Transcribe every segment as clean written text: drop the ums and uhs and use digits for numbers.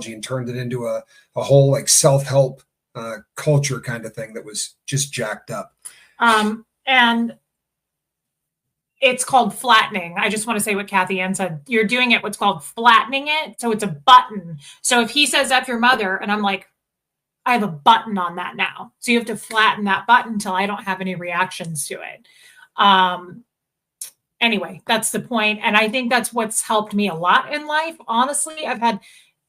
and turned it into a whole like self-help culture kind of thing that was just jacked up. And it's called flattening. I just want to say what Kathy Ann said. You're doing it what's called flattening it. So it's a button. So if he says F your mother, and I'm like, I have a button on that now. So you have to flatten that button until I don't have any reactions to it. Anyway, that's the point. And I think that's what's helped me a lot in life. Honestly, I've had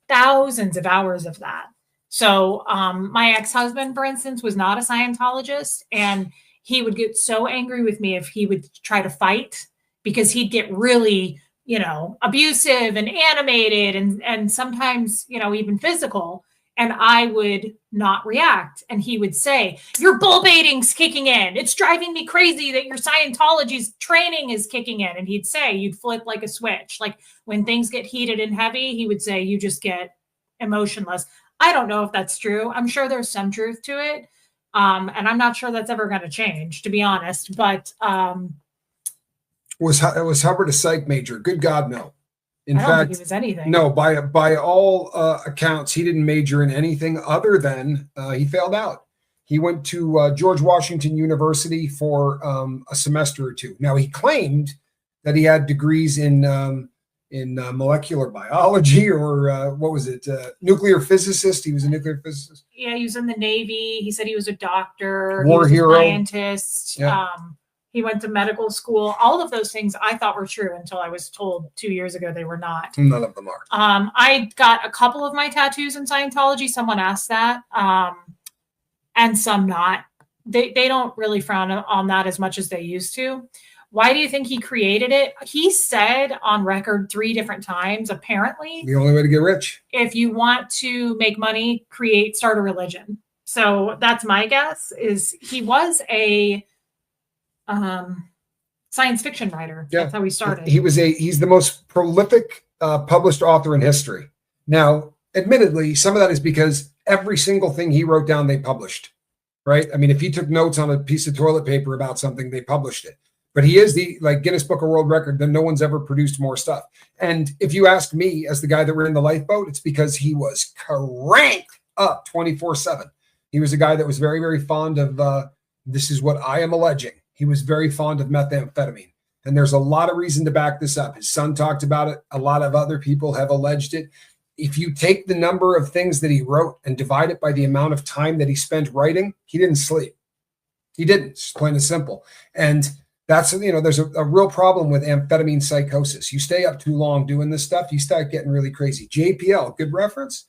thousands of hours of that. So my ex-husband, for instance, was not a Scientologist, and he would get so angry with me if he would try to fight, because he'd get really, abusive and animated and sometimes, even physical. And I would not react. And he would say, your bull baiting's kicking in. It's driving me crazy that your Scientology's training is kicking in. And he'd say, you'd flip like a switch. Like when things get heated and heavy, he would say, you just get emotionless. I don't know if that's true. I'm sure there's some truth to it. And I'm not sure that's ever going to change, to be honest. But was Hubbard a psych major? Good God, no. In fact, think he was anything. No, by all accounts, he didn't major in anything other than he failed out. He went to George Washington University for a semester or two. Now, he claimed that he had degrees in molecular biology or what was it? Nuclear physicist. He was a nuclear physicist. Yeah, he was in the Navy. He said he was a doctor. War hero. A scientist. Yeah. He went to medical school. All of those things I thought were true until I was told 2 years ago they were not. None of them are. I got a couple of my tattoos in Scientology. Someone asked that. And some not. They don't really frown on that as much as they used to. Why do you think he created it? He said on record 3 different times, apparently, the only way to get rich. If you want to make money, start a religion. So that's my guess, is he was a science fiction writer. Yeah. That's how he started. He's the most prolific published author in history. Now, admittedly, some of that is because every single thing he wrote down, they published, right? I mean, if he took notes on a piece of toilet paper about something, they published it. But he is the Guinness Book of World Record, then no one's ever produced more stuff. And if you ask me, as the guy that ran the lifeboat, it's because he was cranked up 24/7. He was a guy that was very, very fond of, this is what I am alleging. He was very fond of methamphetamine. And there's a lot of reason to back this up. His son talked about it. A lot of other people have alleged it. If you take the number of things that he wrote and divide it by the amount of time that he spent writing, he didn't sleep. He didn't, just plain and simple. And that's, there's a real problem with amphetamine psychosis. You stay up too long doing this stuff, you start getting really crazy. JPL, good reference,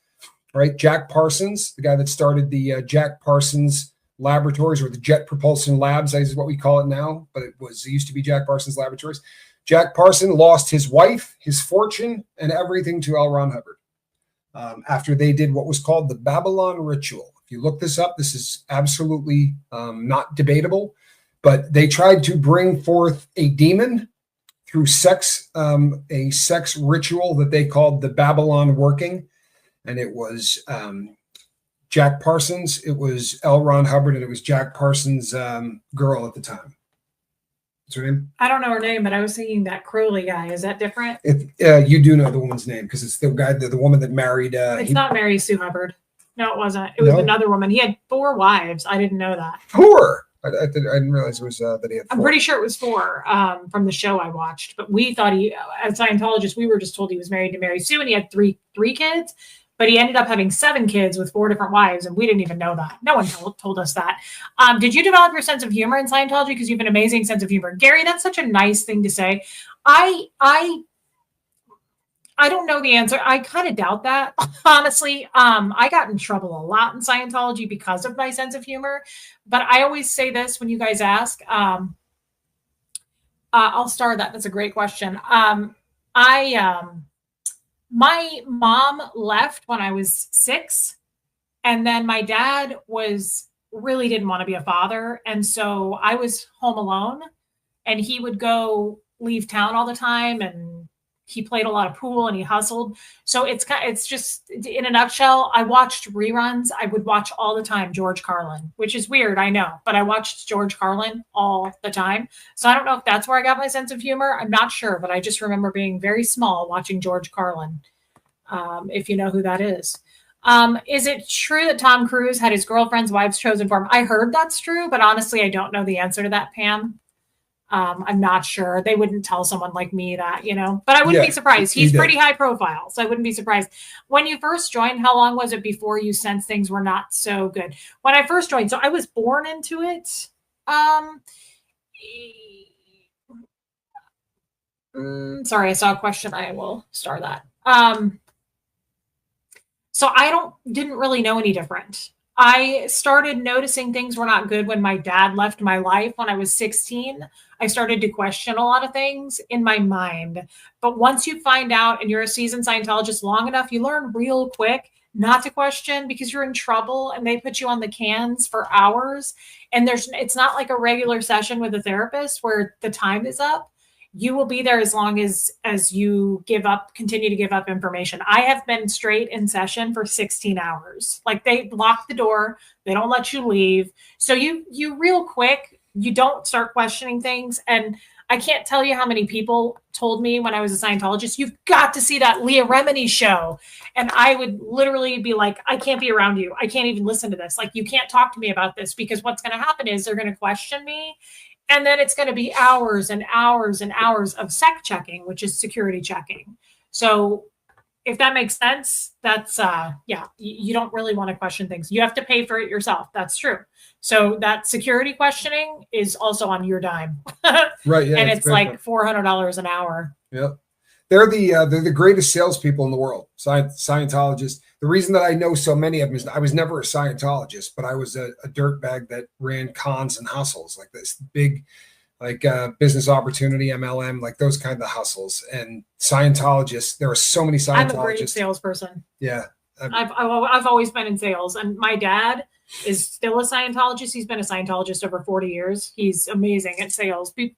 right? Jack Parsons, the guy that started the Jack Parsons Laboratories, or the Jet Propulsion Labs, is what we call it now, but it used to be Jack Parsons Laboratories. Jack Parsons lost his wife, his fortune, and everything to L. Ron Hubbard after they did what was called the Babylon Ritual. If you look this up, this is absolutely not debatable, but they tried to bring forth a demon through sex, a sex ritual that they called the Babylon Working, and it was Jack Parsons, it was L. Ron Hubbard, and it was Jack Parsons' girl at the time. What's her name? I don't know her name, but I was thinking that Crowley guy. Is that different? You do know the woman's name because it's the guy, the woman that married. It's not Mary Sue Hubbard. No, it wasn't. It was another woman. He had 4 wives. I didn't know that. 4? I didn't realize it was that he had 4. I'm pretty sure it was 4 from the show I watched. But we thought as Scientologists, we were just told he was married to Mary Sue and he had three kids. But he ended up having 7 kids with 4 different wives, and we didn't even know that. No one told us that. Did you develop your sense of humor in Scientology? Because you have an amazing sense of humor. Gary, that's such a nice thing to say. I don't know the answer. I kind of doubt that, honestly. I got in trouble a lot in Scientology because of my sense of humor. But I always say this when you guys ask. I'll start that. That's a great question. My mom left when I was 6, and then my dad really didn't want to be a father. And so I was home alone, and he would leave town all the time, and he played a lot of pool and he hustled. So it's just, in a nutshell, I watched reruns. I would watch all the time George Carlin, which is weird, I know, but I watched George Carlin all the time. So I don't know if that's where I got my sense of humor. I'm not sure, but I just remember being very small watching George Carlin. if you know who that is. Is it true that Tom Cruise had his girlfriend's wives chosen for him? I heard that's true, but honestly, I don't know the answer to that, Pam. I'm not sure. They wouldn't tell someone like me that, but I wouldn't be surprised. He's pretty high profile, so I wouldn't be surprised. When you first joined, how long was it before you sensed things were not so good? When I first joined, so I was born into it. Sorry, I saw a question. I will star that. So I didn't really know any different. I started noticing things were not good when my dad left my life when I was 16. I started to question a lot of things in my mind. But once you find out and you're a seasoned Scientologist long enough, you learn real quick not to question because you're in trouble and they put you on the cans for hours. And it's not like a regular session with a therapist where the time is up. You will be there as long as you continue to give up information. I have been straight in session for 16 hours. Like they lock the door, they don't let you leave. So you real quick, you don't start questioning things. And I can't tell you how many people told me when I was a Scientologist, you've got to see that Leah Remini show. And I would literally be like, I can't be around you. I can't even listen to this. Like, you can't talk to me about this because what's going to happen is they're going to question me. And then it's going to be hours and hours and hours of sec checking, which is security checking. So if that makes sense, that's, you don't really want to question things. You have to pay for it yourself. That's true. So that security questioning is also on your dime. Right. Yeah, and it's like $400 an hour. Yep. They're the greatest salespeople in the world, Scientologists. The reason that I know so many of them is I was never a Scientologist, but I was a dirtbag that ran cons and hustles, like this big, business opportunity, MLM, like those kind of hustles. And Scientologists, there are so many Scientologists. I'm a great salesperson. Yeah. I've always been in sales, and my dad is still a Scientologist. He's been a Scientologist over 40 years. He's amazing at sales. They're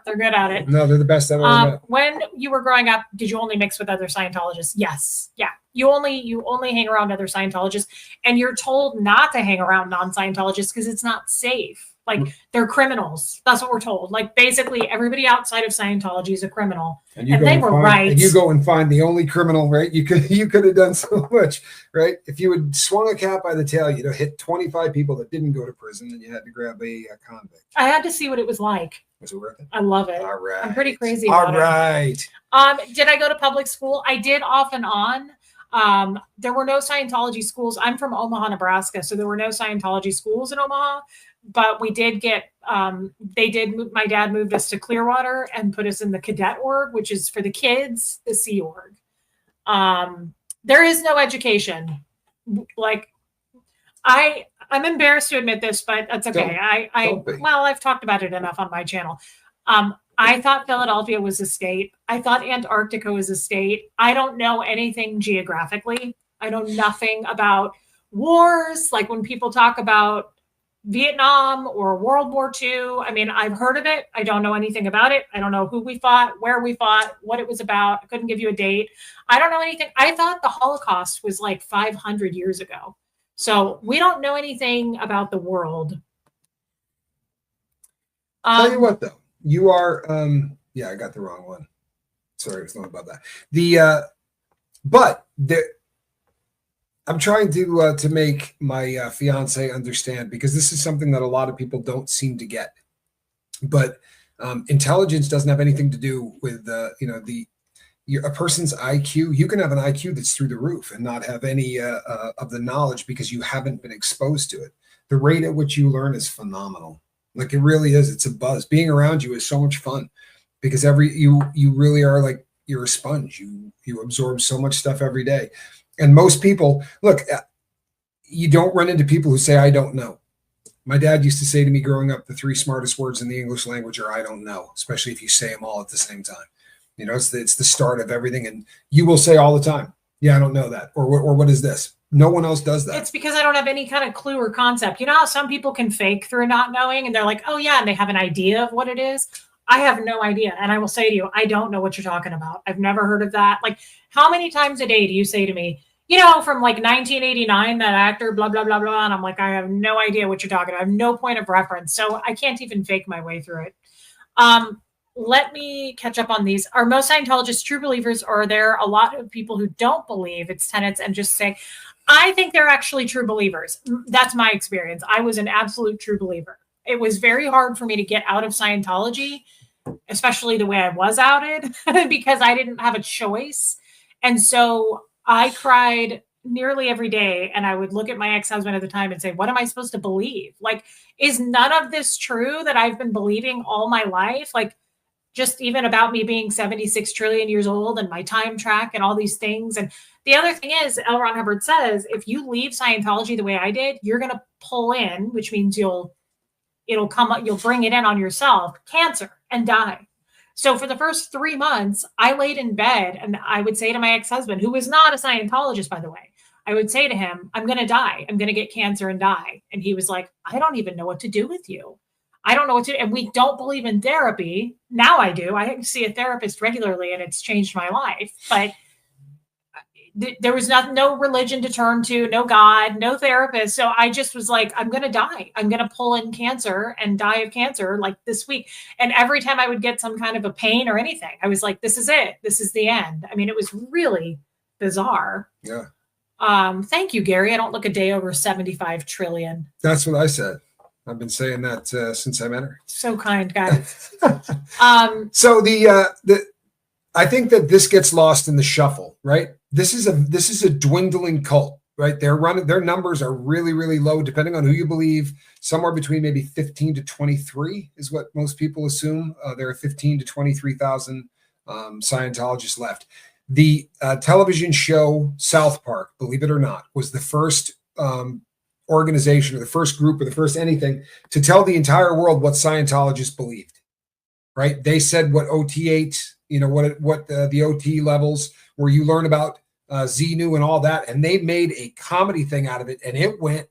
good at it. No, they're the best I've ever met. When you were growing up, did you only mix with other Scientologists? Yes. Yeah. You only hang around other Scientologists, and you're told not to hang around non-Scientologists because it's not safe. Like, they're criminals. That's what we're told. Like, basically everybody outside of Scientology is a criminal. And they were right. And you go and find the only criminal, right? You could have done so much, right? If you had swung a cat by the tail, you'd have hit 25 people that didn't go to prison, and you had to grab a convict. I had to see what it was like. Was it worth it? I love it. All right. I'm pretty crazy about it. Did I go to public school? I did off and on. There were no Scientology schools. I'm from Omaha, Nebraska, so there were no Scientology schools in Omaha. But we did get, my dad moved us to Clearwater and put us in the cadet org, which is for the kids, the Sea Org. There is no education. Like, I'm embarrassed to admit this, but that's okay. I've talked about it enough on my channel. I thought Philadelphia was a state. I thought Antarctica was a state. I don't know anything geographically. I know nothing about wars. Like, when people talk about Vietnam or World War II. I mean, I've heard of it. I don't know anything about it. I don't know who we fought, where we fought, what it was about. I couldn't give you a date. I don't know anything. I thought the Holocaust was like 500 years ago. So we don't know anything about the world. Tell you what, though, you are, I got the wrong one. Sorry, it's not about that. I'm trying to make my fiance understand, because this is something that a lot of people don't seem to get. But intelligence doesn't have anything to do with a person's IQ. You can have an IQ that's through the roof and not have any of the knowledge because you haven't been exposed to it. The rate at which you learn is phenomenal. Like, it really is. It's a buzz. Being around you is so much fun because you really are like, you're a sponge. You absorb so much stuff every day. And most people, look, you don't run into people who say, I don't know. My dad used to say to me growing up, the 3 smartest words in the English language are I don't know, especially if you say them all at the same time. It's the start of everything. And you will say all the time, yeah, I don't know that. Or what is this? No one else does that. It's because I don't have any kind of clue or concept. You know how some people can fake through not knowing and they're like, oh yeah, and they have an idea of what it is? I have no idea. And I will say to you, I don't know what you're talking about. I've never heard of that. Like, how many times a day do you say to me, from like 1989, that actor, blah, blah, blah, blah. And I'm like, I have no idea what you're talking about. I have no point of reference. So I can't even fake my way through it. let me catch up on these. Are most Scientologists true believers, or are there a lot of people who don't believe its tenets and just say, I think they're actually true believers? That's my experience. I was an absolute true believer. It was very hard for me to get out of Scientology, especially the way I was outed, because I didn't have a choice. And so I cried nearly every day, and I would look at my ex-husband at the time and say, what am I supposed to believe? Like, is none of this true that I've been believing all my life? Like, just even about me being 76 trillion years old and my time track and all these things. And the other thing is, L. Ron Hubbard says, if you leave Scientology the way I did, you're going to pull in, which means you'll bring it in on yourself, cancer, and die. So for the first 3 months, I laid in bed and I would say to my ex-husband, who was not a Scientologist, by the way, I would say to him, I'm going to die. I'm going to get cancer and die. And he was like, I don't even know what to do with you. I don't know what to do. And we don't believe in therapy. Now I do. I see a therapist regularly and it's changed my life. But there was no religion to turn to, no God, no therapist. So I just was like, I'm going to die. I'm going to pull in cancer and die of cancer like this week. And every time I would get some kind of a pain or anything, I was like, this is it. This is the end. I mean, it was really bizarre. Yeah. Thank you, Gary. I don't look a day over 75 trillion. That's what I said. I've been saying that since I met her. So kind, guys. So I think that this gets lost in the shuffle, right? This is a dwindling cult, right? Their numbers are really, really low, depending on who you believe. Somewhere between maybe 15 to 23 is what most people assume. There are 15 to 23,000 Scientologists left. The television show South Park, believe it or not, was the first organization or the first group or the first anything to tell the entire world what Scientologists believed, right? They said what OT8, what the OT levels where you learn about Xenu and all that. And they made a comedy thing out of it and it went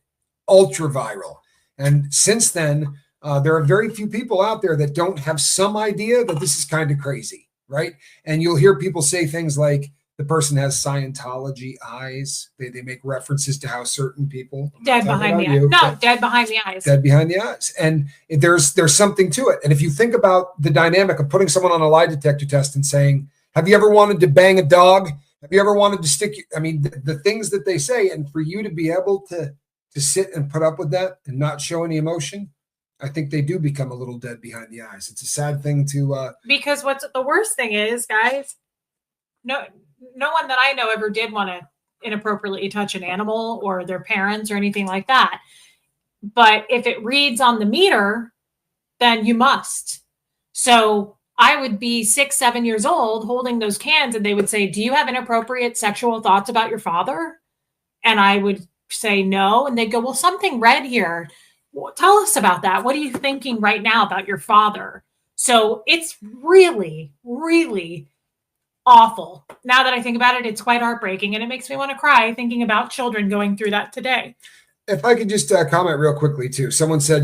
ultra viral. And since then, there are very few people out there that don't have some idea that this is kind of crazy, right? And you'll hear people say things like, the person has Scientology eyes. They make references to how certain people dead behind the eyes. No, dead behind the eyes. Dead behind the eyes. And there's something to it. And if you think about the dynamic of putting someone on a lie detector test and saying, have you ever wanted to bang a dog? Have you ever wanted to stick I mean, the things that they say, and for you to be able to sit and put up with that and not show any emotion, I think they do become a little dead behind the eyes. It's a sad thing to because what's the worst thing is, guys, no one that I know ever did want to inappropriately touch an animal or their parents or anything like that. But if it reads on the meter, then you must. So I would be 6, 7 years old holding those cans and they would say, do you have inappropriate sexual thoughts about your father? And I would say no. And they'd go, well, something read here. Well, tell us about that. What are you thinking right now about your father? So it's really, really awful. Now that I think about it, it's quite heartbreaking and it makes me want to cry thinking about children going through that today. If I could just comment real quickly too. Someone said,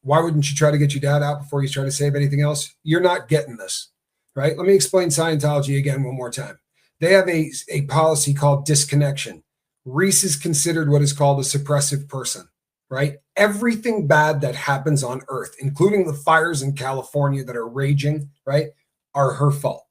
why wouldn't you try to get your dad out before you try to save anything else? You're not getting this, right? Let me explain Scientology again one more time. They have a policy called disconnection. Reese is considered what is called a suppressive person, right? Everything bad that happens on Earth, including the fires in California that are raging, right, are her fault.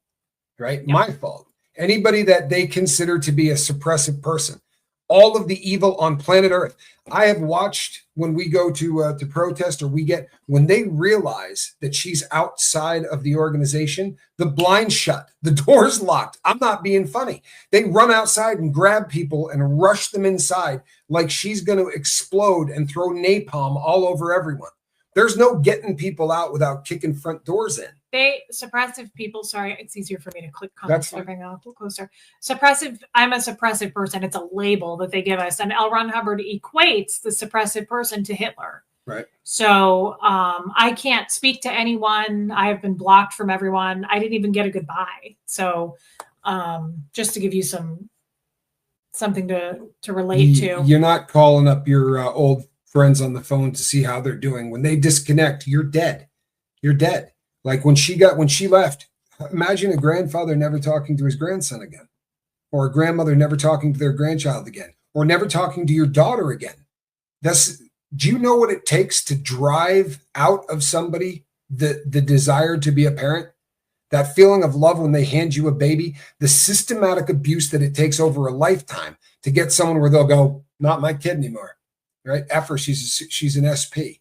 Right? Yep. My fault. Anybody that they consider to be a suppressive person, all of the evil on planet Earth. I have watched when we go to protest or when they realize that she's outside of the organization, the blinds shut, the door's locked. I'm not being funny. They run outside and grab people and rush them inside like she's going to explode and throw napalm all over everyone. There's no getting people out without kicking front doors in. Suppressive people, sorry, it's easier for me to click on this everything a little closer. I'm a suppressive person. It's a label that they give us. And L. Ron Hubbard equates the suppressive person to Hitler. Right. So I can't speak to anyone. I have been blocked from everyone. I didn't even get a goodbye. So just to give you something to relate to. You're not calling up your old friends on the phone to see how they're doing. When they disconnect, you're dead. You're dead. Like when she left, imagine a grandfather never talking to his grandson again, or a grandmother never talking to their grandchild again, or never talking to your daughter again. Do you know what it takes to drive out of somebody the desire to be a parent, that feeling of love when they hand you a baby, the systematic abuse that it takes over a lifetime to get someone where they'll go, not my kid anymore, right? After she's an SP.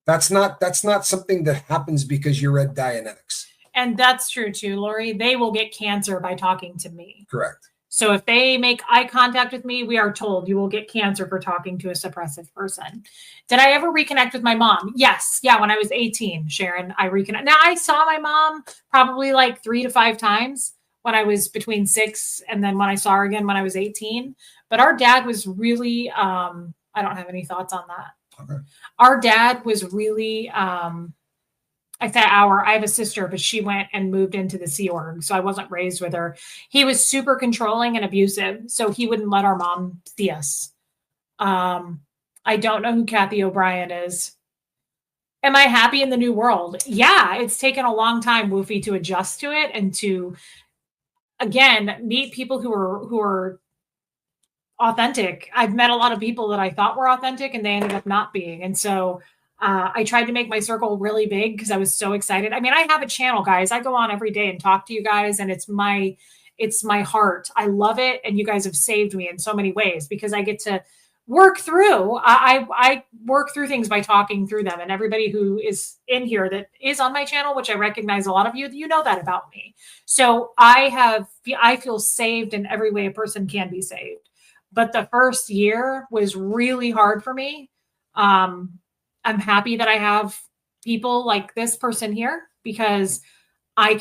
That's not something that happens because you read Dianetics. And that's true too, Lori. They will get cancer by talking to me. Correct. So if they make eye contact with me, we are told you will get cancer for talking to a suppressive person. Did I ever reconnect with my mom? Yes. Yeah. When I was 18, Sharon, I reconnect. Now I saw my mom probably like 3 to 5 times when I was between 6 and then when I saw her again when I was 18. But our dad was really, I don't have any thoughts on that. Okay. Our dad was really, I said I have a sister, but she went and moved into the Sea Org. So I wasn't raised with her. He was super controlling and abusive. So he wouldn't let our mom see us. I don't know who Kathy O'Brien is. Am I happy in the new world? Yeah, it's taken a long time, Woofy, to adjust to it and to, again, meet people who are authentic. I've met a lot of people that I thought were authentic and they ended up not being. And so I tried to make my circle really big because I was so excited. I mean, I have a channel, guys. I go on every day and talk to you guys, and it's my heart. I love it. And you guys have saved me in so many ways because I get to work through. I work through things by talking through them. And everybody who is in here that is on my channel, which I recognize a lot of you, you know that about me. So I feel saved in every way a person can be saved. But the first year was really hard for me. I'm happy that I have people like this person here because I can